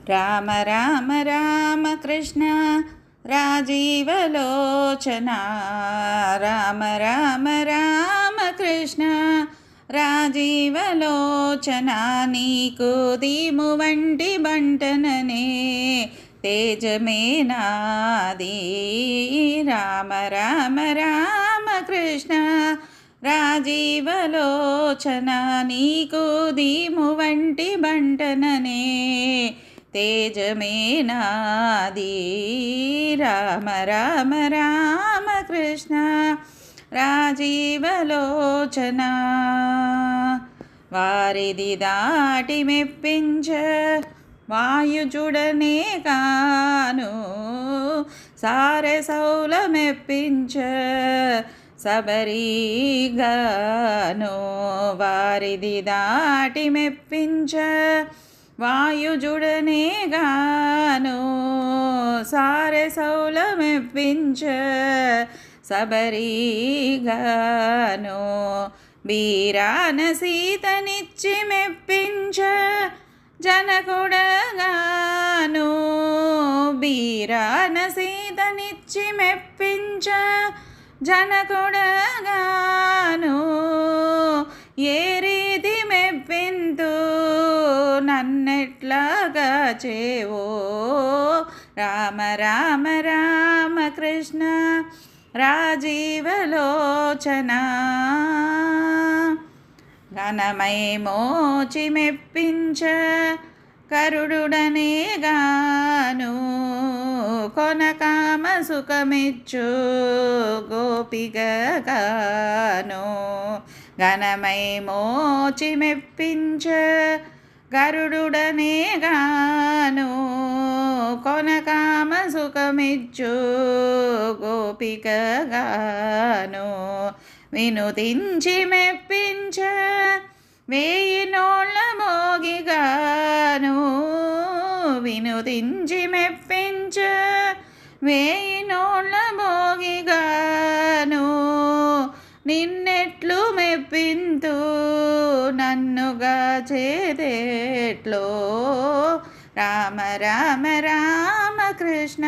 రామ రామ రామ కృష్ణ రాజీవలోచన రామ రామ రామ కృష్ణ రాజీవలోచన నీకు దీము వంటి బంటననే తేజమే నాది రామ రామ రామ కృష్ణ రాజీవలోచన నీకు దీము వంటి బంటననే తేజమే నాది రామ రామ రామ కృష్ణ రాజీవలోచన వారిది దాటి మెప్పించ వాయుజుడనే కాను సారసౌల మెప్పించ సబరీగాను వారిది దాటి మెప్పించ వాయుజుడనే గాను సారసౌల మెప్పించ సబరీగాను బీరాన సీతనిచ్చి మెప్పించ జనకుడగాను బీరాన సీతనిచ్చి మెప్పించ జనకుడగాను ఏ రీతి మెప్పింతు నన్నెట్లాగా చేవో రామ రామ రామ కృష్ణ రాజీవలోచన ఘనమై మోచి మెప్పించ కరుడుడనే గాను కొనకామ సుఖమిచ్చు గోపికగాను ఘనమై మోచి మెప్పించ గరుడుడనే గాను కొనకామ సుఖమిచ్చు గోపికగాను వినుతించి మెప్పించ వేయి నోళ్ళ మోగిగాను వినుతించి మెప్పించ వేయి నోళ్ళ మోగిగాను నిన్నెట్లు మెప్పింతు నన్నుగా చేదేట్లో రామ రామ రామ కృష్ణ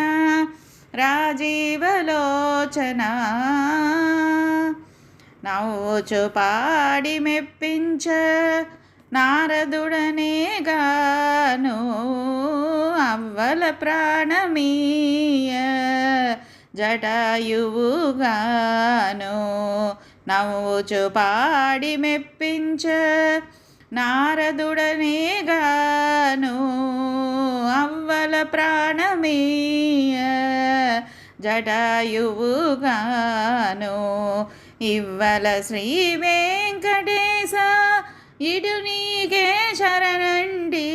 రాజీవలోచన నవ్వుచు పాడి మెప్పించ నారదుడనే గాను అవ్వల ప్రాణమీయ జటాయువుగాను నవ్వుచు పాడి మెప్పించ నారదుడనే గాను అవ్వల ప్రాణమీయ జటాయువుగాను ఇవ్వల శ్రీ వెంకటేశ ఇటు నీకే శరణండి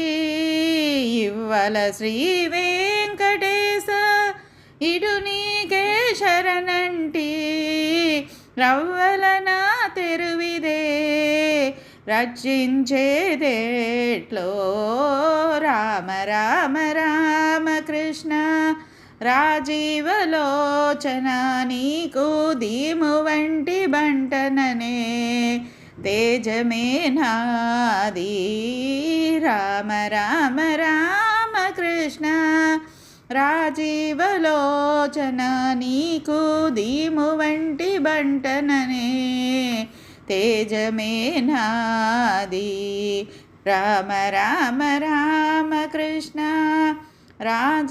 ఇవ్వల శ్రీ వెంకటేశ ఇటు నీకే శరణంటి రవ్వల నా తెరువిదే రక్షించేదేట్లో రామ రామ రామ కృష్ణ రాజీవలోచన నీకు దీము వంటి బంటననే తేజమే నాది రామ రామ రామ కృష్ణ రాజీవలోచన నీకు దీము వంటి బంటననే తేజమే నాది రామ రామ రామ కృష్ణ రాజీవలోచన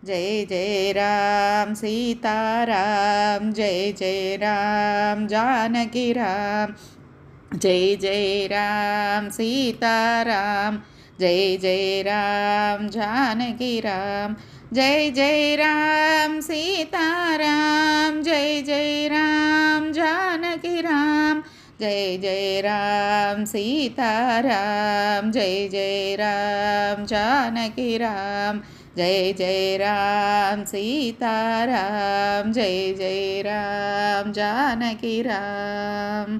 జై జై రామ్ సీతారాం జై జై రామ్ జానకి రామ్ జై జై రామ్ సీతారాం జై జై రామ్ జానకి రామ్ జై జై రామ్ సీతారాం జై జై రామ్ జానకి రామ్ జై జై రామ్ సీతారాం జై జై రామ్ జానకి రామ్ జై జై రామ్ సీతారాం జై జై రామ్ జానకి రామ్.